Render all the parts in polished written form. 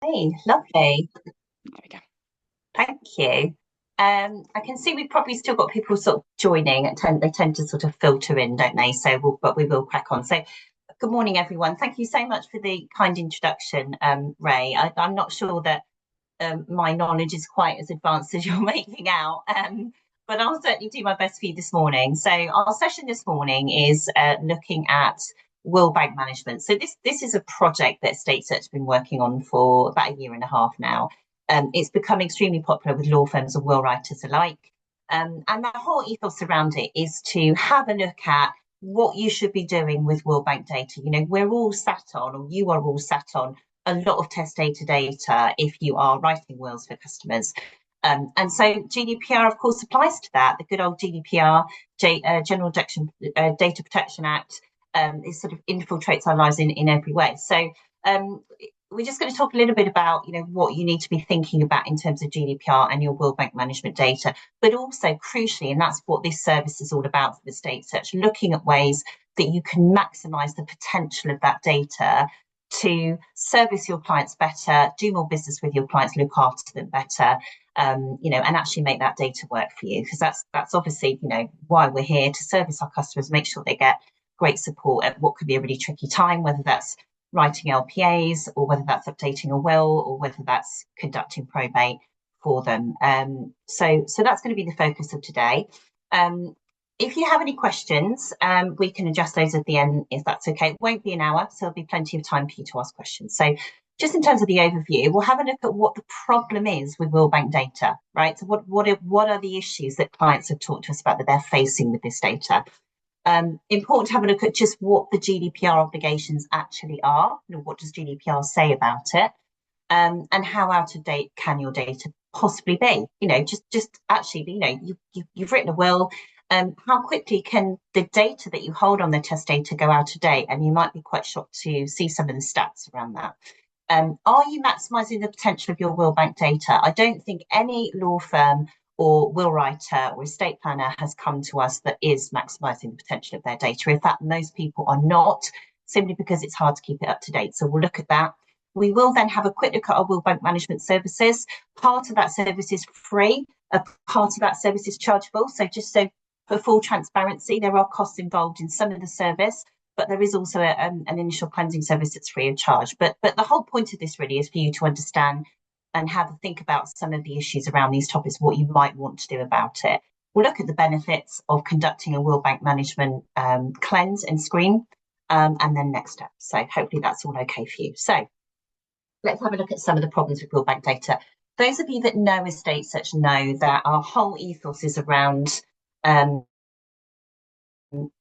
Okay, lovely. There we go. Thank you. I can see we've probably still got people sort of joining. They tend to sort of filter in, don't they? But we will crack on. So, good morning, everyone. Thank you so much for the kind introduction, Ray. I'm not sure that my knowledge is quite as advanced as you're making out, but I'll certainly do my best for you this morning. So, our session this morning is looking at Will Bank management. So, this is a project that State Search has been working on for about a year and a half now. It's become extremely popular with law firms and will writers alike. And the whole ethos around it is to have a look at what you should be doing with Will Bank data. You know, we're all sat on, or you are all sat on, a lot of test data if you are writing wills for customers. And so GDPR, of course, applies to that. The good old GDPR, General Data Protection Act, is sort of infiltrates our lives in every way. So we're just going to talk a little bit about, you know, what you need to be thinking about in terms of GDPR and your Will Bank management data, but also crucially, and that's what this service is all about for the State Search, looking at ways that you can maximise the potential of that data to service your clients better, do more business with your clients, look after them better, you know, and actually make that data work for you. Because that's obviously, you know, why we're here, to service our customers, make sure they get great support at what could be a really tricky time, whether that's writing LPAs or whether that's updating a will or whether that's conducting probate for them. So that's going to be the focus of today. If you have any questions, we can adjust those at the end if that's okay. It won't be an hour, so there'll be plenty of time for you to ask questions. So just in terms of the overview, we'll have a look at what the problem is with Will Bank data, right? So what are the issues that clients have talked to us about that they're facing with this data? Important to have a look at just what the GDPR obligations actually are. You know, what does GDPR say about it? And how out of date can your data possibly be? You know, just actually, you know, you've written a will. How quickly can the data that you hold on the test data go out of date? And you might be quite shocked to see some of the stats around that. Are you maximising the potential of your Will Bank data? I don't think any law firm or will writer or estate planner has come to us that is maximising the potential of their data. In fact, most people are not, simply because it's hard to keep it up to date. So we'll look at that. We will then have a quick look at our Will Bank management services. Part of that service is free, a part of that service is chargeable. So just so for full transparency, there are costs involved in some of the service, but there is also an initial cleansing service that's free of charge. But the whole point of this really is for you to understand and have a think about some of the issues around these topics, what you might want to do about it. We'll look at the benefits of conducting a Will Bank management cleanse and screen, and then next steps. So hopefully that's all okay for you. So let's have a look at some of the problems with Will Bank data. Those of you that know Estate Search know that our whole ethos is around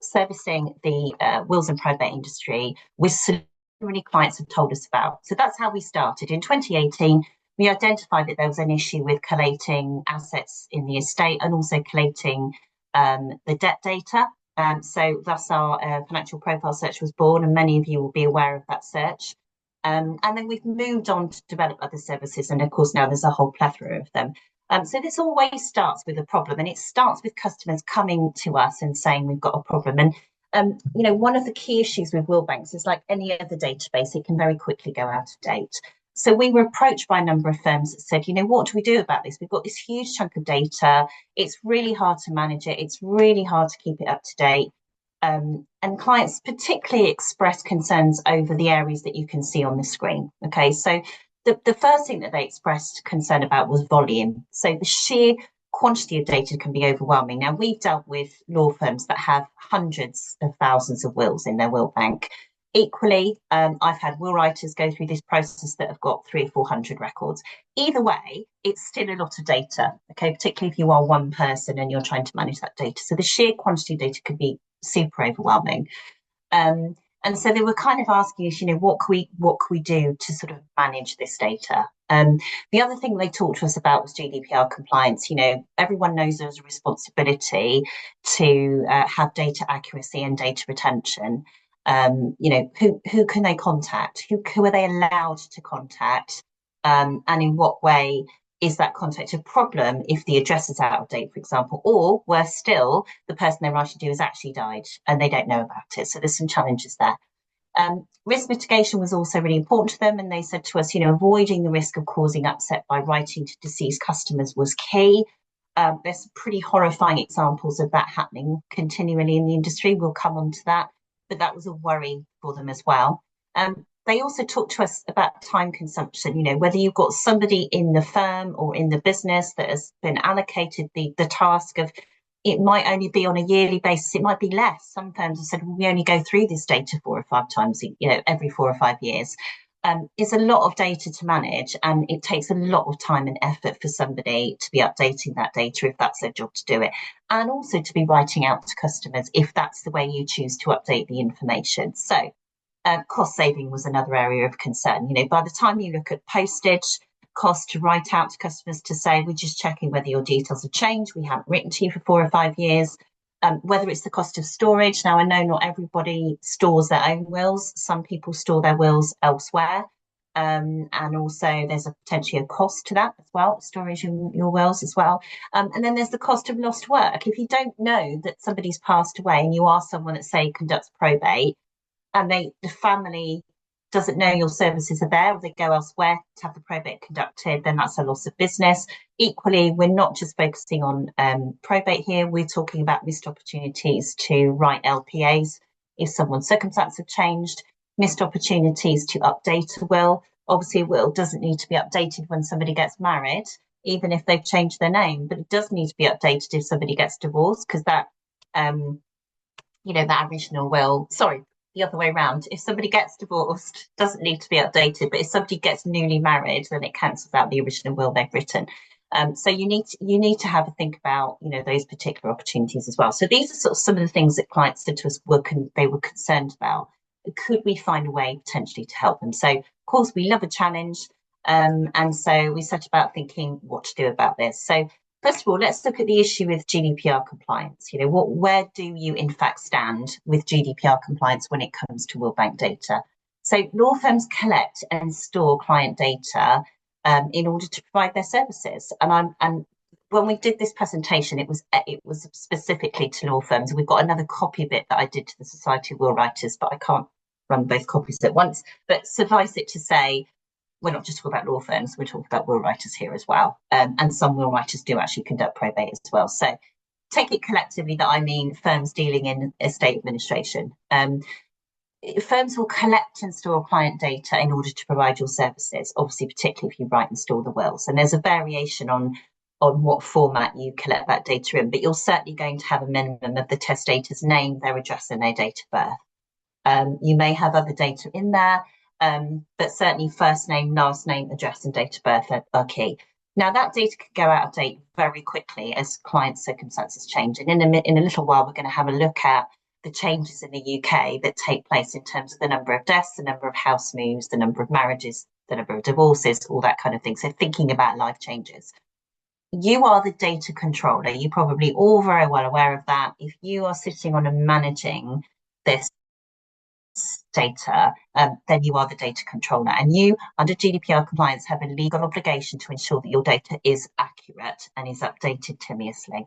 servicing the wills and probate industry with so many clients have told us about. So that's how we started. In 2018, we identified that there was an issue with collating assets in the estate and also collating the debt data. So thus our financial profile search was born, and many of you will be aware of that search. And then we've moved on to develop other services, and of course now there's a whole plethora of them. So this always starts with a problem, and it starts with customers coming to us and saying we've got a problem. And you know, one of the key issues with will banks is, like any other database, it can very quickly go out of date. So we were approached by a number of firms that said, you know, what do we do about this? We've got this huge chunk of data. It's really hard to manage it. It's really hard to keep it up to date. And clients particularly express concerns over the areas that you can see on the screen. Okay, so the first thing that they expressed concern about was volume. So the sheer quantity of data can be overwhelming. Now, we've dealt with law firms that have hundreds of thousands of wills in their will bank. Equally, I've had will writers go through this process that have got 300 or 400 records. Either way, it's still a lot of data, okay, particularly if you are one person and you're trying to manage that data. So the sheer quantity of data could be super overwhelming. And so they were kind of asking us, you know, what can we do to sort of manage this data? The other thing they talked to us about was GDPR compliance. You know, everyone knows there's a responsibility to have data accuracy and data retention. You know, who can they contact? Who are they allowed to contact? And in what way is that contact a problem if the address is out of date, for example, or worse still, the person they're writing to has actually died and they don't know about it. So there's some challenges there. Risk mitigation was also really important to them, and they said to us, avoiding the risk of causing upset by writing to deceased customers was key. There's some pretty horrifying examples of that happening continually in the industry. We'll come on to that, but that was a worry for them as well. They also talked to us about time consumption, whether you've got somebody in the firm or in the business that has been allocated the task of, it might only be on a yearly basis, it might be less. Some firms have said, well, we only go through this data 4 or 5 times, every 4 or 5 years. It's a lot of data to manage, and it takes a lot of time and effort for somebody to be updating that data if that's their job to do it, and also to be writing out to customers if that's the way you choose to update the information. So cost saving was another area of concern. By the time you look at postage cost to write out to customers to say, we're just checking whether your details have changed, we haven't written to you for 4 or 5 years, whether it's the cost of storage. Now, I know not everybody stores their own wills. Some people store their wills elsewhere. And also there's potentially a cost to that as well, storage in your wills as well. And then there's the cost of lost work. If you don't know that somebody's passed away and you are someone that, say, conducts probate, and the family doesn't know your services are there, or they go elsewhere to have the probate conducted, then that's a loss of business. Equally, we're not just focusing on probate here, we're talking about missed opportunities to write LPAs if someone's circumstances have changed, missed opportunities to update a will. Obviously, a will doesn't need to be updated when somebody gets married, even if they've changed their name, but it does need to be updated if somebody gets divorced, because that, that original will, the other way around. If somebody gets divorced, it doesn't need to be updated, but if somebody gets newly married, then it cancels out the original will they've written. So you need to have a think about those particular opportunities as well. So these are sort of some of the things that clients said to us they were concerned about. Could we find a way potentially to help them? So of course we love a challenge, and so we set about thinking what to do about this. So first of all, let's look at the issue with GDPR compliance. Where do you in fact stand with GDPR compliance when it comes to will bank data? So law firms collect and store client data in order to provide their services. And when we did this presentation, it was specifically to law firms. We've got another copy of it that I did to the Society of Will Writers, but I can't run both copies at once. But suffice it to say, we're not just talking about law firms, we're talking about will writers here as well. And some will writers do actually conduct probate as well. So take it collectively that I mean firms dealing in estate administration. Firms will collect and store client data in order to provide your services, obviously, particularly if you write and store the wills. And there's a variation on what format you collect that data in, but you're certainly going to have a minimum of the testator's name, their address, and their date of birth. You may have other data in there, but certainly first name, last name, address, and date of birth are key. Now, that data can go out of date very quickly as client circumstances change. And in a little while, we're going to have a look at the changes in the UK that take place in terms of the number of deaths, the number of house moves, the number of marriages, the number of divorces, all that kind of thing. So thinking about life changes. You are the data controller. You're probably all very well aware of that. If you are sitting on and managing this data, then you are the data controller, and you, under GDPR compliance, have a legal obligation to ensure that your data is accurate and is updated timely.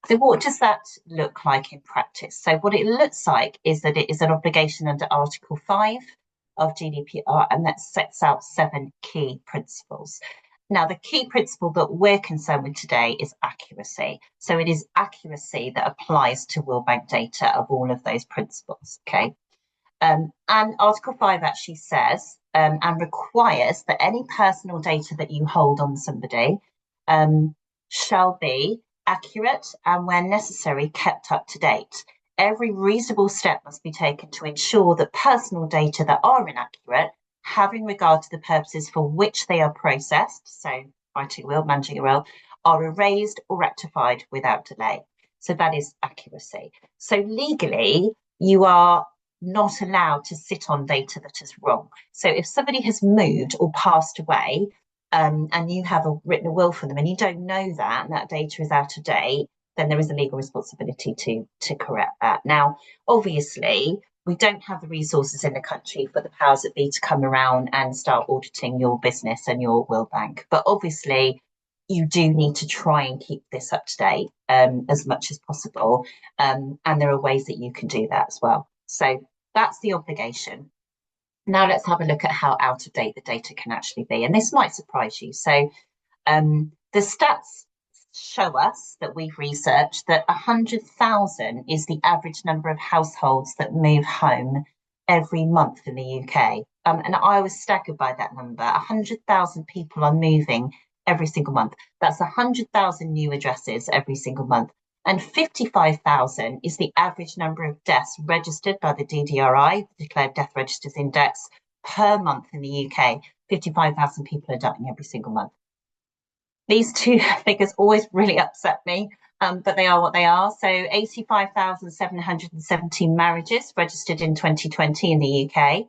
So what does that look like in practice? So what it looks like is that it is an obligation under Article 5 of GDPR, and that sets out 7 key principles. Now, the key principle that we're concerned with today is accuracy. So it is accuracy that applies to will bank data of all of those principles, okay? And Article 5 actually says and requires that any personal data that you hold on somebody shall be accurate and, when necessary, kept up to date. Every reasonable step must be taken to ensure that personal data that are inaccurate, having regard to the purposes for which they are processed, so writing a will, managing a will, are erased or rectified without delay. So that is accuracy. So legally, you are not allowed to sit on data that is wrong. So if somebody has moved or passed away, and you have written a will for them and you don't know that, and that data is out of date, then there is a legal responsibility to correct that. Now, obviously, we don't have the resources in the country for the powers that be to come around and start auditing your business and your will bank. But obviously, you do need to try and keep this up to date as much as possible. And there are ways that you can do that as well. So that's the obligation. Now let's have a look at how out of date the data can actually be. And this might surprise you. So the stats show us that we've researched that 100,000 is the average number of households that move home every month in the UK. And I was staggered by that number. 100,000 people are moving every single month. That's 100,000 new addresses every single month. And 55,000 is the average number of deaths registered by the DDRI, the Declared Death Registers Index, per month in the UK. 55,000 people are dying every single month. These two figures always really upset me, but they are what they are. So 85,717 marriages registered in 2020 in the UK,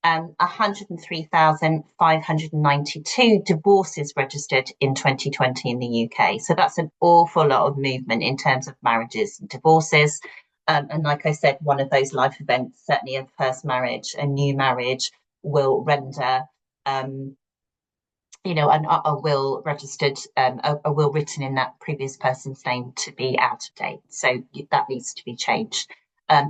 103,592 divorces registered in 2020 in the UK. So that's an awful lot of movement in terms of marriages and divorces. And like I said, one of those life events, certainly a first marriage, a new marriage, will render a will registered, a will written in that previous person's name to be out of date. So that needs to be changed.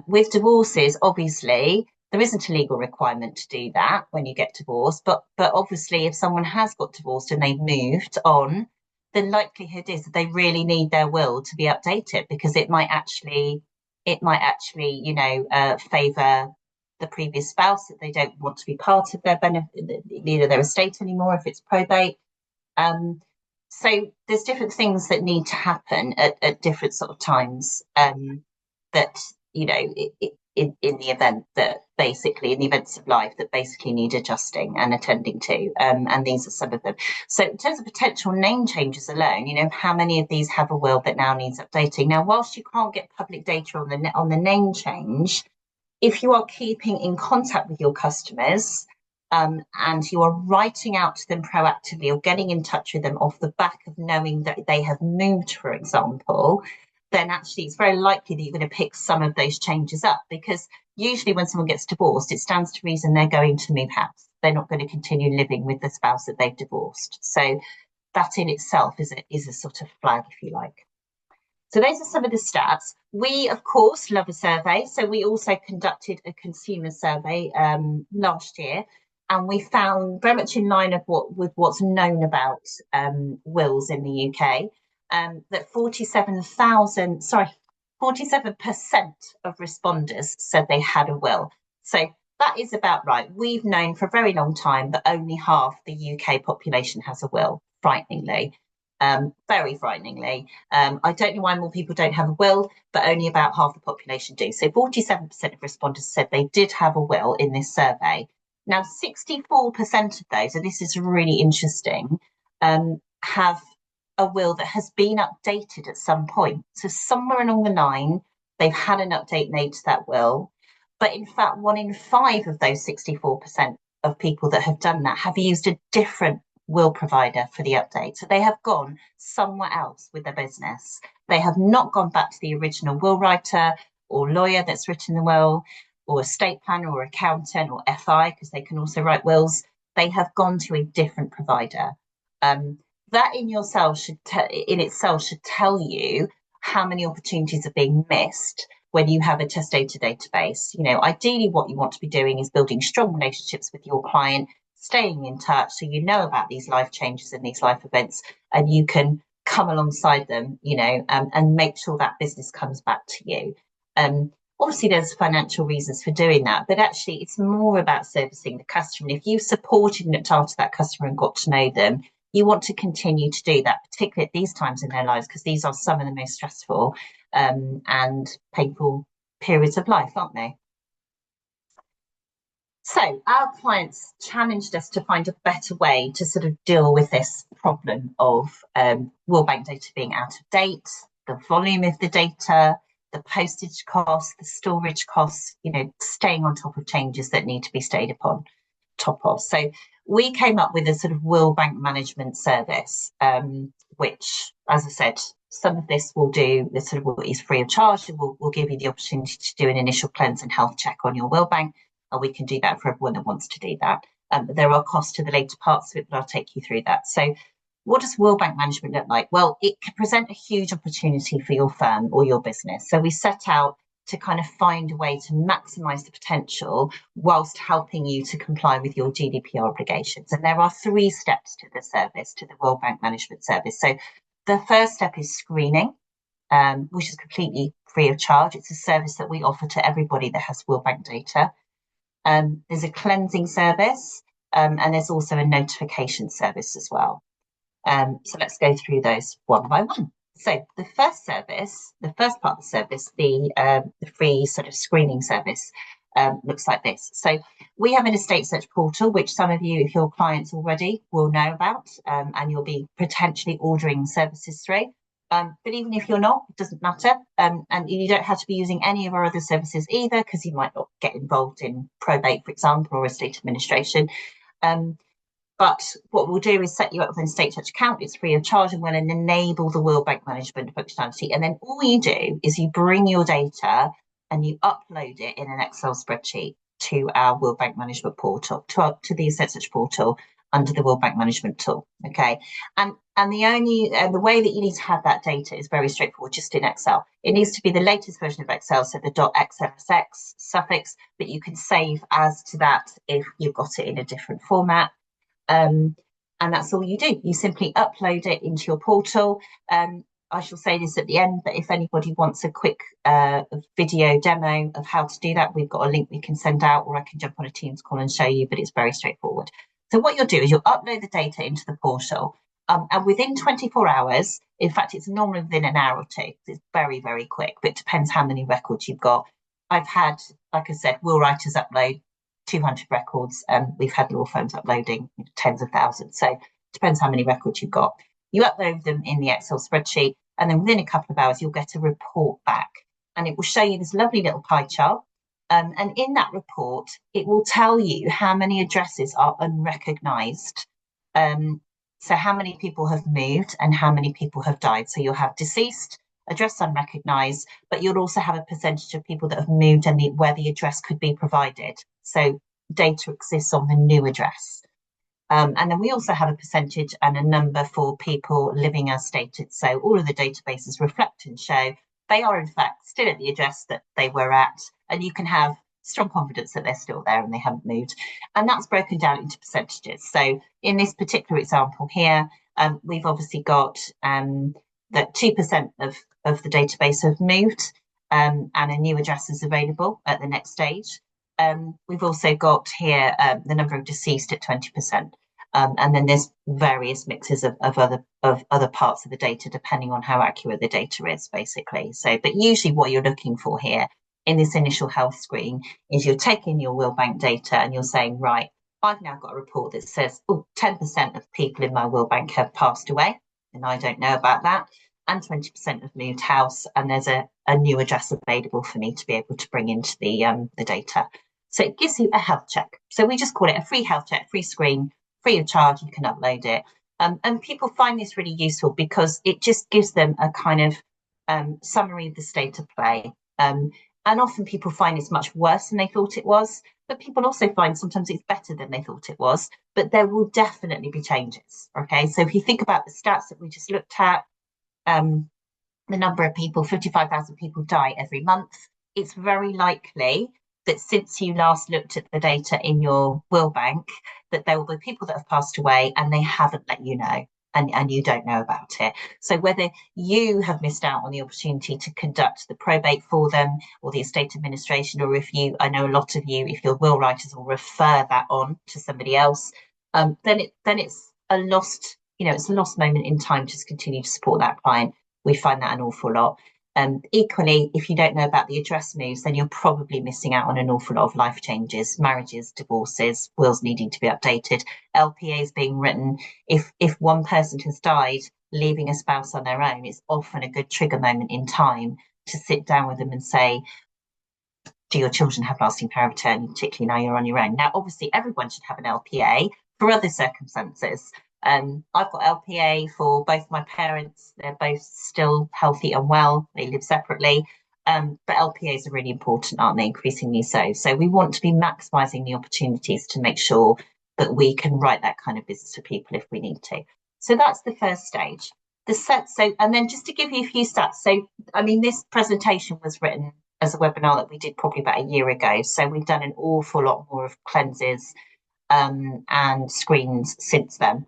With divorces, obviously, there isn't a legal requirement to do that when you get divorced, but obviously if someone has got divorced and they've moved on, the likelihood is that they really need their will to be updated, because it might actually favour the previous spouse, that they don't want to be part of their their estate anymore if it's probate. So there's different things that need to happen at different sort of times, that in the event that basically, in the events of life that basically need adjusting and attending to, and these are some of them. So in terms of potential name changes alone, how many of these have a will that now needs updating? Now, whilst you can't get public data on the name change, if you are keeping in contact with your customers, and you are writing out to them proactively or getting in touch with them off the back of knowing that they have moved, for example, then actually it's very likely that you're going to pick some of those changes up, because usually when someone gets divorced, it stands to reason they're going to move house. They're not going to continue living with the spouse that they've divorced. So that in itself is a sort of flag, if you like. So those are some of the stats. We, of course, love a survey. So we also conducted a consumer survey last year, and we found, very much in line with what's known about wills in the UK, that 47% of responders said they had a will. So that is about right. We've known for a very long time that only half the UK population has a will, frighteningly. Very frighteningly. I don't know why more people don't have a will, but only about half the population do. So 47% of responders said they did have a will in this survey. Now, 64% of those, and this is really interesting, have a will that has been updated at some point. So somewhere along the line, they've had an update made to that will. But in fact, 1 in 5 of those 64% of people that have done that have used a different will provider for the update. So they have gone somewhere else with their business. They have not gone back to the original will writer or lawyer that's written the will, or estate planner or accountant or FI, because they can also write wills. They have gone to a different provider. That in itself should tell you how many opportunities are being missed when you have a testator database. Ideally what you want to be doing is building strong relationships with your client, staying in touch so you know about these life changes and these life events, and you can come alongside them, and make sure that business comes back to you. Obviously, there's financial reasons for doing that, but actually it's more about servicing the customer. And if you've supported and looked after that customer and got to know them, you want to continue to do that, particularly at these times in their lives, because these are some of the most stressful and painful periods of life, aren't they? So our clients challenged us to find a better way to sort of deal with this problem of will bank data being out of date, the volume of the data, the postage costs, the storage costs, staying on top of changes that need to be stayed upon top of. So we came up with a sort of will bank management service, which, as I said, some of this will do, this sort of is free of charge. We'll give you the opportunity to do an initial cleanse and health check on your will bank, and we can do that for everyone that wants to do that. There are costs to the later parts of it, but I'll take you through that. So what does will bank management look like? Well, it can present a huge opportunity for your firm or your business. So we set out to kind of find a way to maximise the potential whilst helping you to comply with your GDPR obligations. And there are 3 steps to the service, to the World Bank Management Service. So the first step is screening, which is completely free of charge. It's a service that we offer to everybody that has World Bank data. There's a cleansing service, and there's also a notification service as well. So let's go through those one by one. So the first service, the first part of the service, the free sort of screening service, looks like this. So we have an estate search portal, which some of you, if you're clients already, will know about, and you'll be potentially ordering services through. But even if you're not, it doesn't matter. And you don't have to be using any of our other services either, because you might not get involved in probate, for example, or estate administration. But what we'll do is set you up with an estate search account. It's free of charge, and we'll enable the World Bank Management functionality. And then all you do is you bring your data and you upload it in an Excel spreadsheet to our World Bank Management portal, to the estate search portal under the World Bank Management tool. Okay, and the way that you need to have that data is very straightforward, just in Excel. It needs to be the latest version of Excel, so the .xlsx suffix, but you can save as to that if you've got it in a different format. And that's all you do. You simply upload it into your portal. I shall say this at the end, but if anybody wants a quick video demo of how to do that, we've got a link we can send out, or I can jump on a Teams call and show you, but it's very straightforward. So what you'll do is you'll upload the data into the portal, and within 24 hours, in fact, it's normally within an hour or two. It's very, very quick, but it depends how many records you've got. I've had, like I said, will writers upload 200 records, and we've had law firms uploading tens of thousands. So it depends how many records you've got. You upload them in the Excel spreadsheet, and then within a couple of hours, you'll get a report back, and it will show you this lovely little pie chart. And in that report, it will tell you how many addresses are unrecognised. So how many people have moved and how many people have died. So you'll have deceased, address unrecognised, but you'll also have a percentage of people that have moved and where the address could be provided. So data exists on the new address. And then we also have a percentage and a number for people living as stated. So all of the databases reflect and show they are in fact still at the address that they were at, and you can have strong confidence that they're still there and they haven't moved. And that's broken down into percentages. So in this particular example here, we've obviously got that 2% of the database have moved, and a new address is available at the next stage. We've also got here the number of deceased at 20%. And then there's various mixes of other parts of the data, depending on how accurate the data is, basically. So, but usually what you're looking for here in this initial health screen is you're taking your Will Bank data and you're saying, right, I've now got a report that says, oh, 10% of people in my Will Bank have passed away, and I don't know about that, and 20% have moved house, and there's a new address available for me to be able to bring into the data. So it gives you a health check. So we just call it a free health check, free screen, free of charge. You can upload it. And people find this really useful because it just gives them a kind of summary of the state of play. And often people find it's much worse than they thought it was, but people also find sometimes it's better than they thought it was, but there will definitely be changes. Okay, so if you think about the stats that we just looked at, the number of people, 55,000 people die every month. It's very likely that since you last looked at the data in your Will Bank, that there will be people that have passed away and they haven't let you know, and you don't know about it. So whether you have missed out on the opportunity to conduct the probate for them or the estate administration, or if you, I know a lot of you, if your will writers will refer that on to somebody else, then it's a lost, it's a lost moment in time to continue to support that client. We find that an awful lot. Equally, if you don't know about the address moves, then you're probably missing out on an awful lot of life changes, marriages, divorces, wills needing to be updated, LPAs being written. If one person has died, leaving a spouse on their own, it's often a good trigger moment in time to sit down with them and say, do your children have lasting power of attorney, particularly now you're on your own? Now, obviously, everyone should have an LPA for other circumstances. I've got LPA for both my parents. They're both still healthy and well. They live separately. But LPAs are really important, aren't they? Increasingly so. So we want to be maximising the opportunities to make sure that we can write that kind of business for people if we need to. So that's the first stage. And then just to give you a few stats. So, I mean, this presentation was written as a webinar that we did probably about a year ago. So we've done an awful lot more of cleanses and screens since then.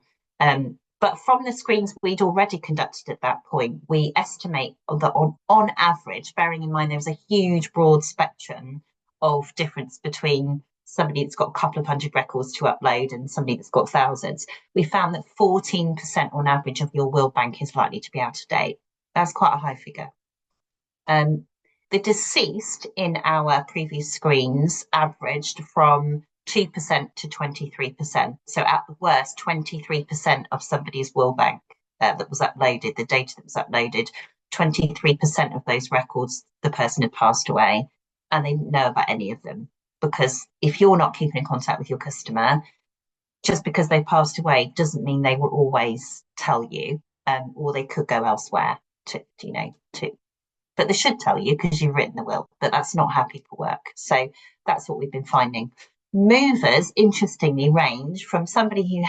But from the screens we'd already conducted at that point, we estimate that on average, bearing in mind there was a huge broad spectrum of difference between somebody that's got a couple of hundred records to upload and somebody that's got thousands, we found that 14% on average of your will bank is likely to be out of date. That's quite a high figure. The deceased in our previous screens averaged from 2% to 23%. So at the worst, 23% of somebody's will bank that was uploaded, the data that was uploaded, 23% of those records, the person had passed away and they didn't know about any of them. Because if you're not keeping in contact with your customer, just because they passed away doesn't mean they will always tell you, or they could go elsewhere but they should tell you because you've written the will, but that's not how people work. So that's what we've been finding. Movers, interestingly, range from somebody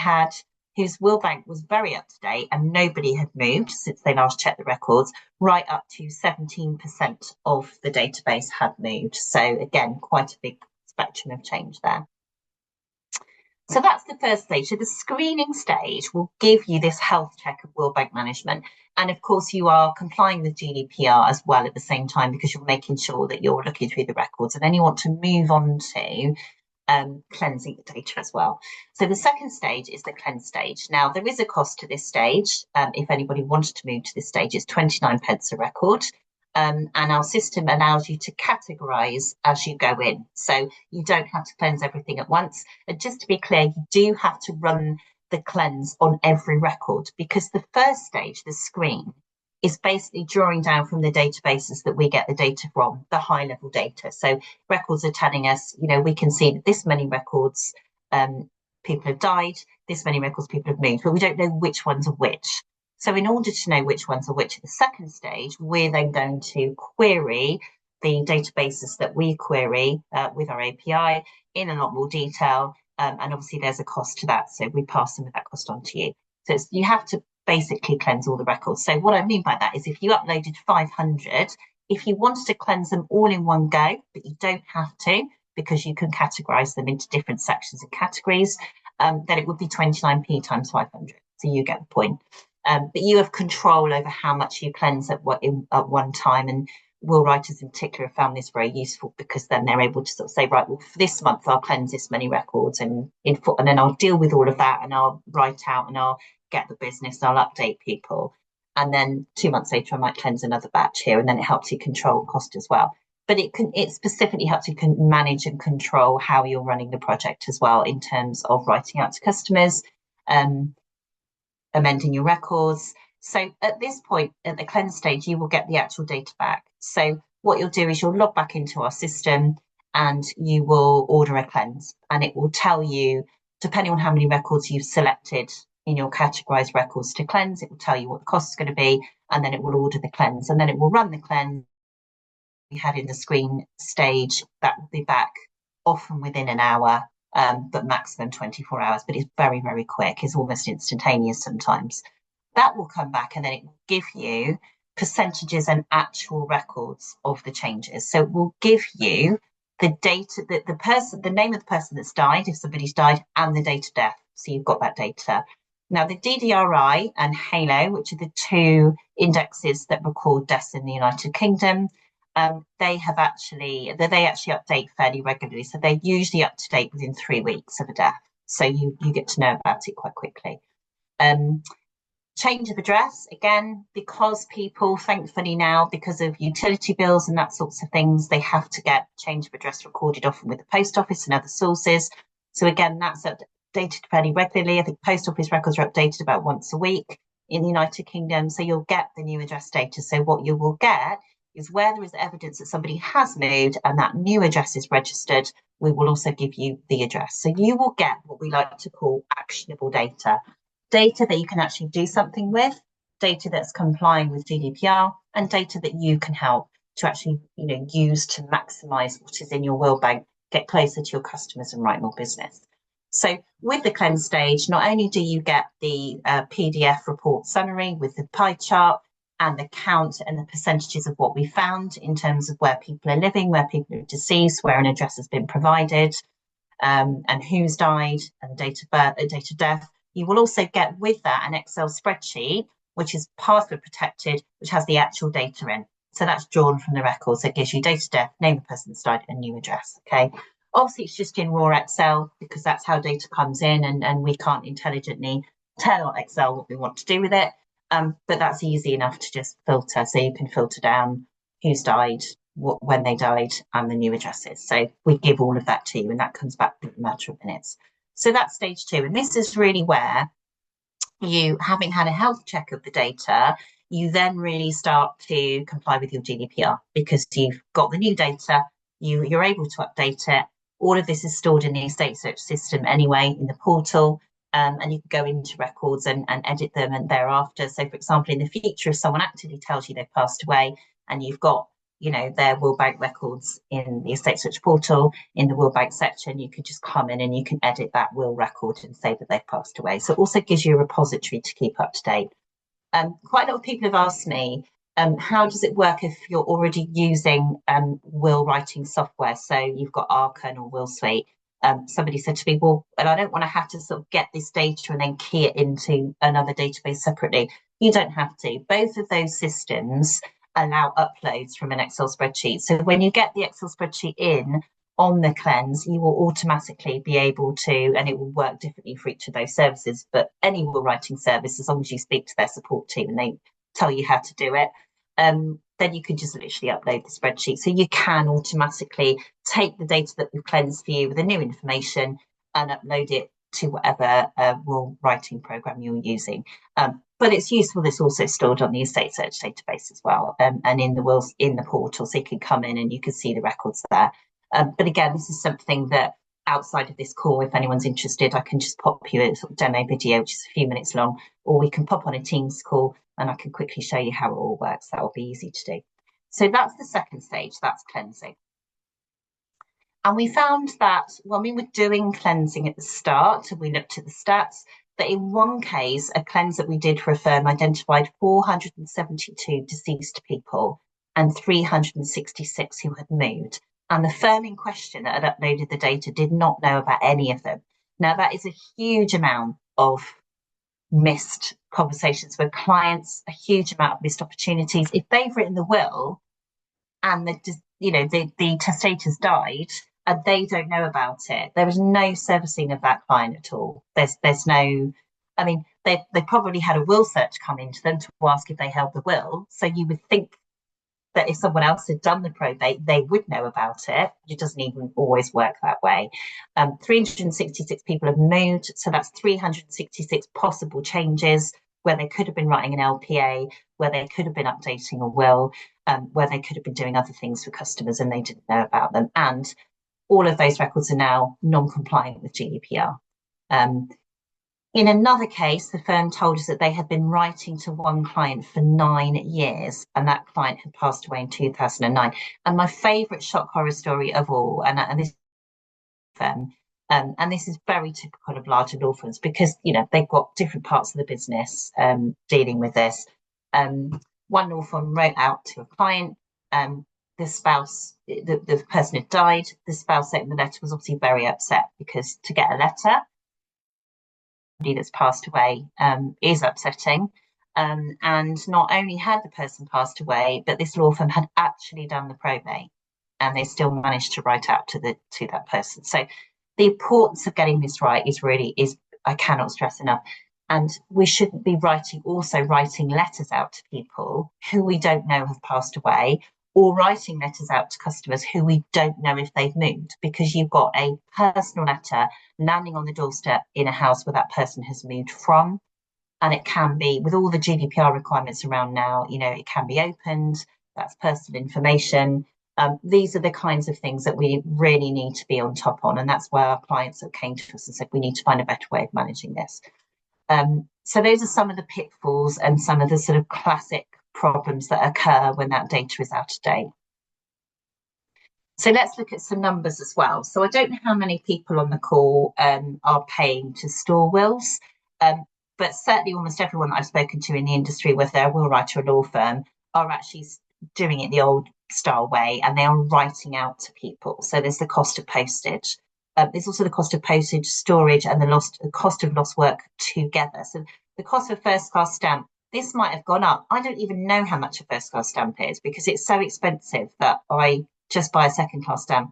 whose will bank was very up to date and nobody had moved since they last checked the records, right up to 17% of the database had moved. So again, quite a big spectrum of change there. So that's the first stage. So the screening stage will give you this health check of will bank management. And of course, you are complying with GDPR as well at the same time, because you're making sure that you're looking through the records, and then you want to move on to cleansing the data as well. So the second stage is the cleanse stage. Now, there is a cost to this stage. If anybody wanted to move to this stage, it's 29 pence a record. And our system allows you to categorize as you go in. So you don't have to cleanse everything at once. And just to be clear, you do have to run the cleanse on every record, because the first stage, the screen, is basically drawing down from the databases that we get the data from, the high level data. So records are telling us, we can see that this many records people have died, this many records people have moved, but we don't know which ones are which. So in order to know which ones are which at the second stage, we're then going to query the databases that we query with our API in a lot more detail. And obviously there's a cost to that. So we pass some of that cost on to you. So you have to basically cleanse all the records. So what I mean by that is if you uploaded 500, if you wanted to cleanse them all in one go, but you don't have to, because you can categorize them into different sections and categories, then it would be 29p times 500. So you get the point. But you have control over how much you cleanse at one time. And will writers in particular have found this very useful, because then they're able to sort of say, right, well, for this month, I'll cleanse this many records and then I'll deal with all of that, and I'll write out and I'll get the business, and I'll update people. And then 2 months later, I might cleanse another batch here, and then it helps you control cost as well. But it specifically helps you manage and control how you're running the project as well, in terms of writing out to customers, amending your records. So at this point, at the cleanse stage, you will get the actual data back. So what you'll do is you'll log back into our system and you will order a cleanse, and it will tell you, depending on how many records you've selected in your categorized records to cleanse, it will tell you what the cost is going to be, and then it will order the cleanse, and then it will run the cleanse. We had in the screen stage, that will be back often within an hour, but maximum 24 hours, but it's very, very quick. It's almost instantaneous sometimes. That will come back, and then it will give you percentages and actual records of the changes. So it will give you the data, the name of the person that's died, if somebody's died, and the date of death. So you've got that data. Now, the DDRI and HALO, which are the two indexes that record deaths in the United Kingdom, they actually update fairly regularly. So they're usually up to date within 3 weeks of a death. So you get to know about it quite quickly. Change of address, again, because people, thankfully now, because of utility bills and that sorts of things, they have to get change of address recorded often with the post office and other sources. So again, that's updated fairly regularly. I think post office records are updated about once a week in the United Kingdom. So you'll get the new address data. So what you will get is where there is evidence that somebody has moved and that new address is registered, we will also give you the address. So you will get what we like to call actionable data. Data that you can actually do something with, data that's complying with GDPR, and data that you can help to actually use to maximize what is in your will bank, get closer to your customers and write more business. So with the cleanse stage, not only do you get the PDF report summary with the pie chart, and the count and the percentages of what we found in terms of where people are living, where people are deceased, where an address has been provided, and who's died, and date of birth, date of death. You will also get with that an Excel spreadsheet, which is password protected, which has the actual data in. So that's drawn from the records. So it gives you date of death, name of the person that's died, and new address. Okay. Obviously, it's just in raw Excel because that's how data comes in, and we can't intelligently tell Excel what we want to do with it. But that's easy enough to just filter. So you can filter down who's died, when they died, and the new addresses. So we give all of that to you, and that comes back in a matter of minutes. So that's stage 2. And this is really where you, having had a health check of the data, you then really start to comply with your GDPR because you've got the new data, you're able to update it. All of this is stored in the estate search system anyway, in the portal, and you can go into records and edit them and thereafter. So, for example, in the future, if someone actively tells you they've passed away and you've got, their will bank records in the estate search portal, in the will bank section, you can just come in and you can edit that will record and say that they've passed away. So it also gives you a repository to keep up to date. Quite a lot of people have asked me, how does it work if you're already using will writing software? So you've got Arcan or Will Suite. Somebody said to me, well, and I don't want to have to sort of get this data and then key it into another database separately. You don't have to. Both of those systems allow uploads from an Excel spreadsheet. So when you get the Excel spreadsheet in on the cleanse, you will automatically be able to, and it will work differently for each of those services, but any will writing service, as long as you speak to their support team and they tell you how to do it, then you can just literally upload the spreadsheet. So you can automatically take the data that we've cleansed for you with the new information and upload it to whatever will writing program you're using. But it's useful. It's also stored on the estate search database as well, and in the wills in the portal, so you can come in and you can see the records there. But again, this is something that outside of this call, if anyone's interested, I can just pop you a sort of demo video, which is a few minutes long, or we can pop on a Teams call and I can quickly show you how it all works. That will be easy to do. So that's the second stage, that's cleansing. And we found that when we were doing cleansing at the start, we looked at the stats, that in one case, a cleanse that we did for a firm identified 472 deceased people and 366 who had moved. And the firm in question that had uploaded the data did not know about any of them. Now, that is a huge amount of missed conversations with clients, a huge amount of missed opportunities. If they've written the will and the testator's died and they don't know about it, there is no servicing of that client at all. There's no, I mean, they probably had a will search come into them to ask if they held the will. So you would think that if someone else had done the probate, they would know about it. It doesn't even always work that way. 366 people have moved, so that's 366 possible changes where they could have been writing an LPA, where they could have been updating a will, where they could have been doing other things for customers and they didn't know about them. And all of those records are now non-compliant with GDPR. In another case, the firm told us that they had been writing to one client for 9 years, and that client had passed away in 2009. And my favourite shock horror story of all, and this firm, and this is very typical of larger law firms because they've got different parts of the business dealing with this. One law firm wrote out to a client. The spouse, the person had died. The spouse sent the letter was obviously very upset because to get a letter that's passed away is upsetting. And not only had the person passed away, but this law firm had actually done the probate and they still managed to write out to that person. So the importance of getting this right is I cannot stress enough. And we shouldn't be writing letters out to people who we don't know have passed away, or writing letters out to customers who we don't know if they've moved, because you've got a personal letter landing on the doorstep in a house where that person has moved from. And it can be, with all the GDPR requirements around now, it can be opened. That's personal information. These are the kinds of things that we really need to be on top on. And that's why our clients that came to us and said, we need to find a better way of managing this. So those are some of the pitfalls and some of the sort of classic problems that occur when that data is out of date. So let's look at some numbers as well. So I don't know how many people on the call are paying to store wills. but certainly almost everyone that I've spoken to in the industry, whether they're a will writer or law firm, are actually doing it the old style way, and they are writing out to people. So there's the cost of postage. There's also the cost of postage, storage, and the cost of lost work together. So the cost of a first class stamp, this might have gone up. I don't even know how much a first class stamp is because it's so expensive that I just buy a second class stamp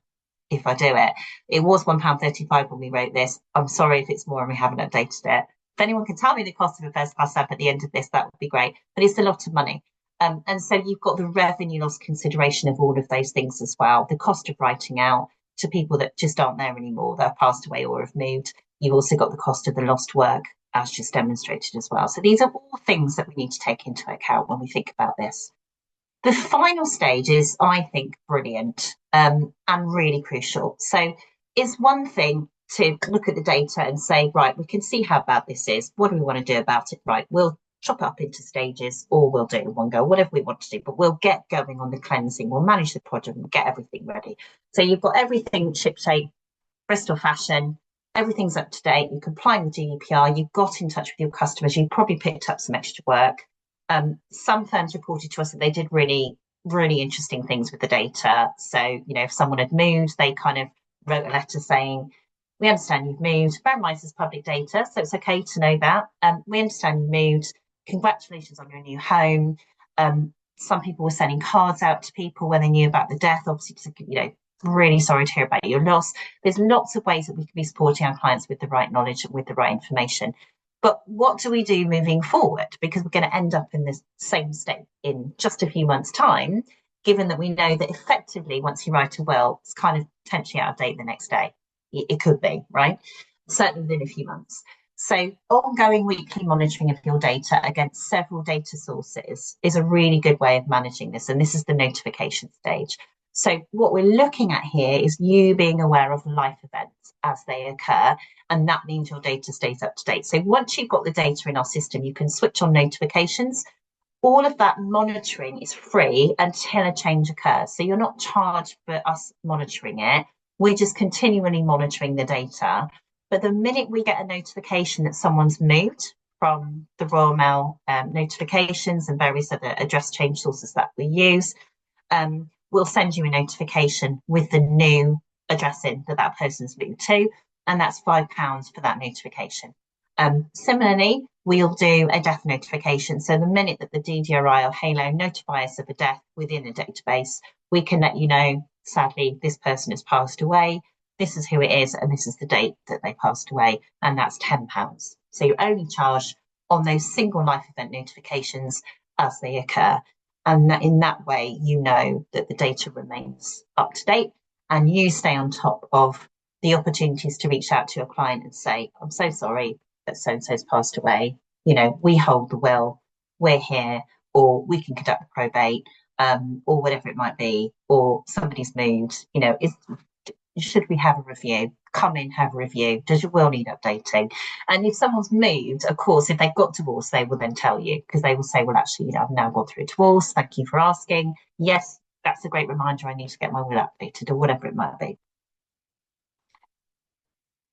if I do it. It was £1.35 when we wrote this. I'm sorry if it's more and we haven't updated it. If anyone can tell me the cost of a first class stamp at the end of this, that would be great. But it's a lot of money. And so you've got the revenue loss consideration of all of those things as well. The cost of writing out to people that just aren't there anymore, that have passed away or have moved. You've also got the cost of the lost work, as just demonstrated as well. So these are all things that we need to take into account when we think about this. The final stage is, I think, brilliant and really crucial. So it's one thing to look at the data and say, right, we can see how bad this is. What do we want to do about it? Right, we'll chop up into stages, or we'll do it in one go, whatever we want to do, but we'll get going on the cleansing, we'll manage the project, we'll get everything ready. So you've got everything shipshape, Bristol fashion, everything's up to date, you're complying with GDPR, you've got in touch with your customers, you probably picked up some extra work. Some firms reported to us that they did really, really interesting things with the data. So, if someone had moved, they kind of wrote a letter saying, we understand you've moved. Bear in mind, this is public data, so it's okay to know that. We understand you moved. Congratulations on your new home. Some people were sending cards out to people when they knew about the death, obviously, really sorry to hear about your loss. There's lots of ways that we can be supporting our clients with the right knowledge and with the right information. But what do we do moving forward? Because we're going to end up in the same state in just a few months' time, given that we know that effectively, once you write a will, it's kind of potentially out of date the next day. It could be, right? Certainly within a few months. So ongoing weekly monitoring of your data against several data sources is a really good way of managing this. And this is the notification stage. So what we're looking at here is you being aware of life events as they occur. And that means your data stays up to date. So once you've got the data in our system, you can switch on notifications. All of that monitoring is free until a change occurs. So you're not charged for us monitoring it. We're just continually monitoring the data. But the minute we get a notification that someone's moved from the Royal Mail notifications and various other address change sources that we use, we'll send you a notification with the new addressing that person's moved to, and that's £5 for that notification. Similarly, we'll do a death notification. So the minute that the DDRI or Halo notify us of a death within a database, we can let you know, sadly, this person has passed away. This is who it is, and this is the date that they passed away, and that's £10. So you're only charged on those single life event notifications as they occur. And in that way, you know that the data remains up to date and you stay on top of the opportunities to reach out to your client and say, I'm so sorry that so-and-so's passed away. We hold the will, we're here, or we can conduct the probate, or whatever it might be, or somebody's moved, should we have a review? Come in, have a review. Does your will need updating? And if someone's moved, of course, if they've got divorced, they will then tell you, because they will say, well, actually, I've now gone through a divorce. Thank you for asking. Yes, that's a great reminder. I need to get my will updated, or whatever it might be.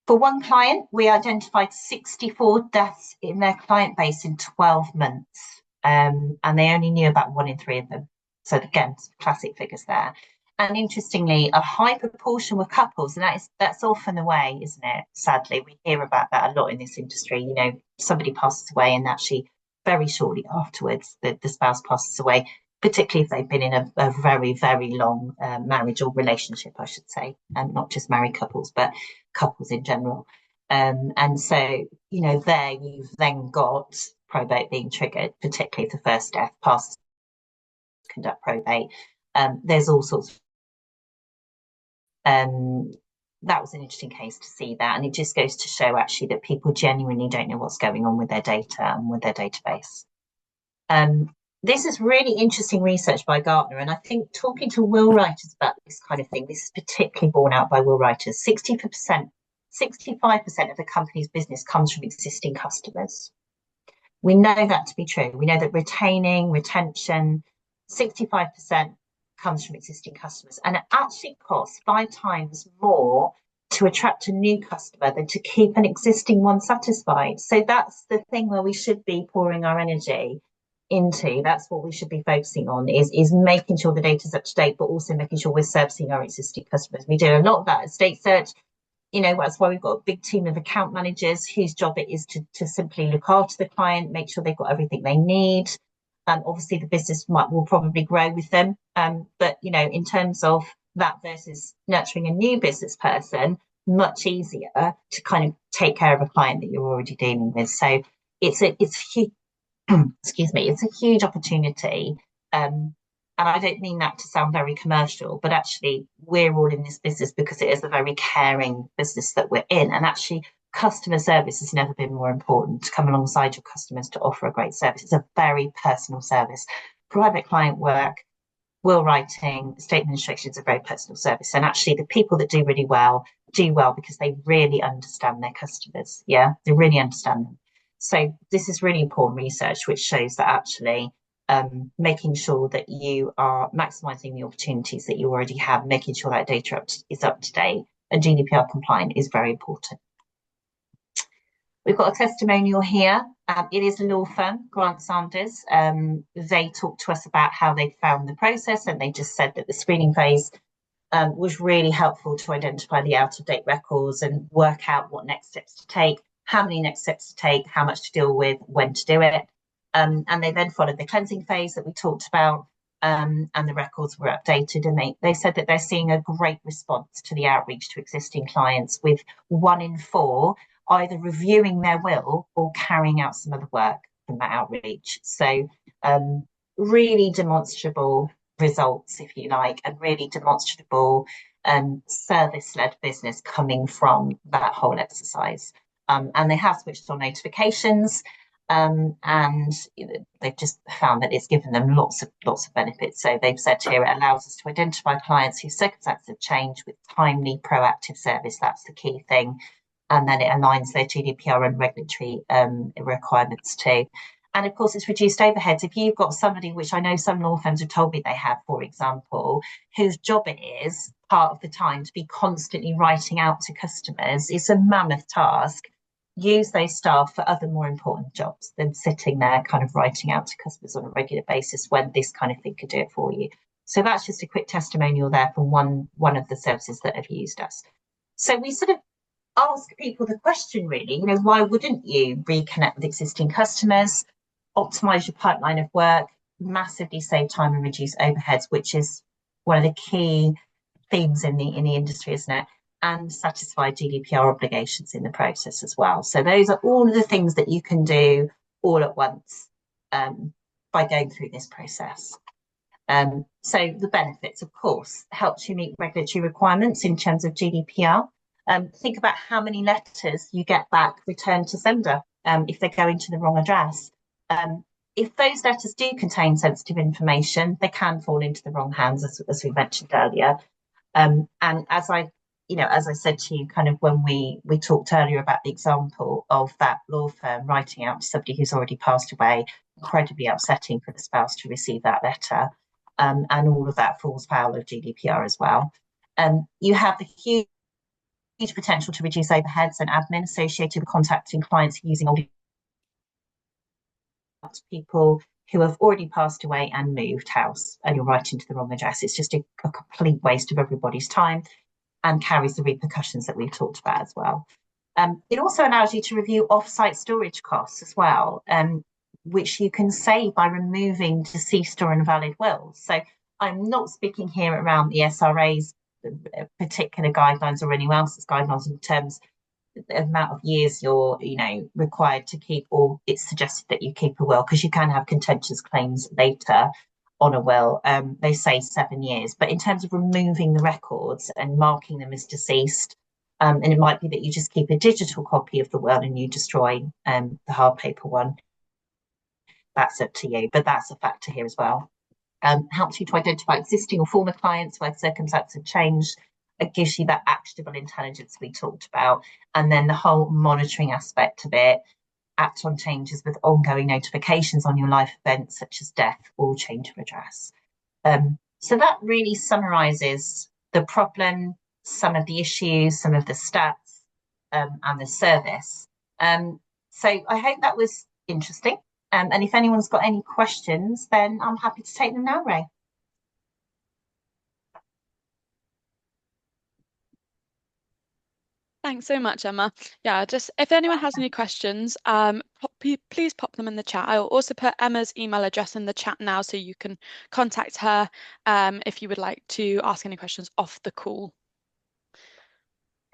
For one client, we identified 64 deaths in their client base in 12 months, and they only knew about 1 in 3 of them. So again, classic figures there. And interestingly, a high proportion were couples, and that's often the way, isn't it? Sadly, we hear about that a lot in this industry. Somebody passes away, and actually very shortly afterwards, the spouse passes away, particularly if they've been in a very, very long marriage or relationship, I should say, and not just married couples, but couples in general. And so, there you've then got probate being triggered, particularly if the first death passes to conduct probate. There's all sorts of that was an interesting case to see that, and it just goes to show actually that people genuinely don't know what's going on with their data and with their database. This is really interesting research by Gartner, and I think talking to will writers about this kind of thing, this is particularly borne out by will writers. 65% of the company's business comes from existing customers. We know that to be true. We know that retention, 65% comes from existing customers, and it actually costs 5 times more to attract a new customer than to keep an existing one satisfied. So that's the thing where we should be pouring our energy into. That's what we should be focusing on, is making sure the data is up to date, but also making sure we're servicing our existing customers. We do a lot of that estate search. That's why we've got a big team of account managers whose job it is to simply look after the client, make sure they've got everything they need. Obviously the business will probably grow with them. But in terms of that versus nurturing a new business person, much easier to kind of take care of a client that you're already dealing with. So it's a huge, excuse me, it's a huge opportunity. And I don't mean that to sound very commercial, but actually we're all in this business because it is a very caring business that we're in. And actually customer service has never been more important, to come alongside your customers to offer a great service. It's a very personal service. Private client work, will writing, estate administration is a very personal service. And actually the people that do really well do well because they really understand their customers. Yeah, they really understand them. So this is really important research, which shows that actually making sure that you are maximising the opportunities that you already have, making sure that data is up to date and GDPR compliant is very important. We've got a testimonial here. It is a law firm, Grant Sanders. They talked to us about how they found the process, and they just said that the screening phase was really helpful to identify the out-of-date records and work out what next steps to take, how many next steps to take, how much to deal with, when to do it. And they then followed the cleansing phase that we talked about, and the records were updated. And they said that they're seeing a great response to the outreach to existing clients, with 1 in 4 either reviewing their will or carrying out some other work from that outreach. So really demonstrable results, if you like, and really demonstrable service-led business coming from that whole exercise. And they have switched on notifications, and they've just found that it's given them lots of benefits. So they've said here, it allows us to identify clients whose circumstances have changed with timely, proactive service. That's the key thing. And then it aligns their GDPR and regulatory requirements too. And of course, it's reduced overheads. If you've got somebody, which I know some law firms have told me they have, for example, whose job it is part of the time to be constantly writing out to customers, it's a mammoth task. Use those staff for other more important jobs than sitting there kind of writing out to customers on a regular basis, when this kind of thing could do it for you. So that's just a quick testimonial there from one of the services that have used us. So we sort of ask people the question, really, why wouldn't you reconnect with existing customers, optimize your pipeline of work, massively save time and reduce overheads, which is one of the key themes in the industry, isn't it? And satisfy GDPR obligations in the process as well. So those are all of the things that you can do all at once by going through this process. So the benefits, of course, helps you meet regulatory requirements in terms of GDPR. Think about how many letters you get back returned to sender if they're going to the wrong address. If those letters do contain sensitive information, they can fall into the wrong hands, as we mentioned earlier. And as I said to you, kind of when we talked earlier about the example of that law firm writing out to somebody who's already passed away, incredibly upsetting for the spouse to receive that letter. And all of that falls foul of GDPR as well. You have the huge potential to reduce overheads and admin associated with contacting clients using older people who have already passed away and moved house, and you're writing to the wrong address. It's just a complete waste of everybody's time and carries the repercussions that we've talked about as well. It also allows you to review off-site storage costs as well, which you can save by removing deceased or invalid wills. So I'm not speaking here around the SRA's particular guidelines or anyone else's guidelines in terms of the amount of years you're required to keep, or it's suggested that you keep a will, because you can have contentious claims later on a will. They say 7 years, but in terms of removing the records and marking them as deceased, and it might be that you just keep a digital copy of the will and you destroy the hard paper one. That's up to you, but that's a factor here as well. Helps you to identify existing or former clients where circumstances have changed. It gives you that actionable intelligence we talked about, and then the whole monitoring aspect of it. Act on changes with ongoing notifications on your life events, such as death or change of address. So that really summarises the problem, some of the issues, some of the stats, and the service. So I hope that was interesting. And if anyone's got any questions, then I'm happy to take them now, Ray. Thanks so much, Emma. Yeah, just if anyone has any questions, please pop them in the chat. I'll also put Emma's email address in the chat now so you can contact her if you would like to ask any questions off the call.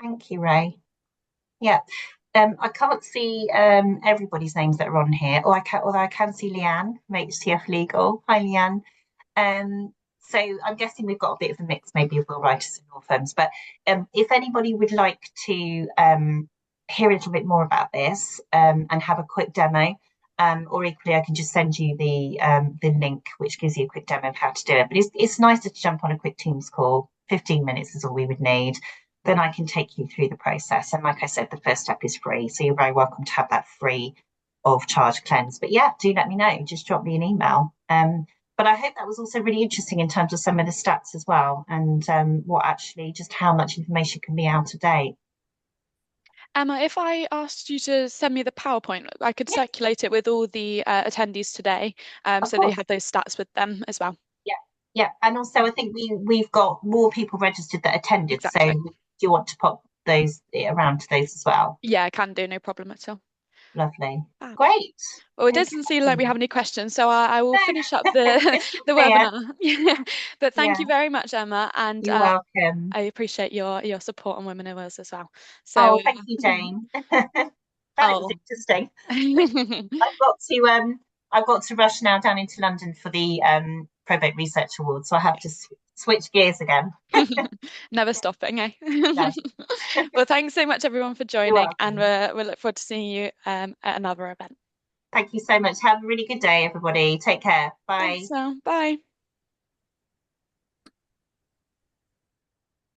Thank you, Ray. Yeah. I can't see everybody's names that are on here, or although I can see Leanne from HTF Legal. Hi, Leanne. So I'm guessing we've got a bit of a mix, maybe of will writers and law firms. But if anybody would like to hear a little bit more about this and have a quick demo, or equally, I can just send you the link, which gives you a quick demo of how to do it. But it's nicer to jump on a quick Teams call. 15 minutes is all we would need. Then I can take you through the process. And like I said, the first step is free, so you're very welcome to have that free of charge cleanse. But yeah, do let me know. Just drop me an email. But I hope that was also really interesting in terms of some of the stats as well, and what actually just how much information can be out of date. Emma, if I asked you to send me the PowerPoint, I could Yeah, circulate it with all the attendees today, of so they course. have those stats with them as well. Yeah, yeah. And also, I think we've got more people registered that attended. So, Exactly. do you want to pop those around to those as well? Yeah, I can do, no problem at all. Lovely. Fab. Great. Well, it doesn't seem like we Okay. have any questions, so I will No, finish up the it's still the here. webinar. Yeah. But thank Yeah. you very much, Emma, and You're welcome. I appreciate your support on Women in Wales as well. So, Oh, thank you, Jane. That was oh, interesting. I've got to I've got to rush now down into London for the Probate Research Award, so I have to switch gears again. never stopping, eh? No, Well, thanks so much, everyone, for you're joining, and welcome. we'll look forward to seeing you at another event. Thank you so much. Have a really good day, everybody. Take care. Thanks, Bye. now. Bye.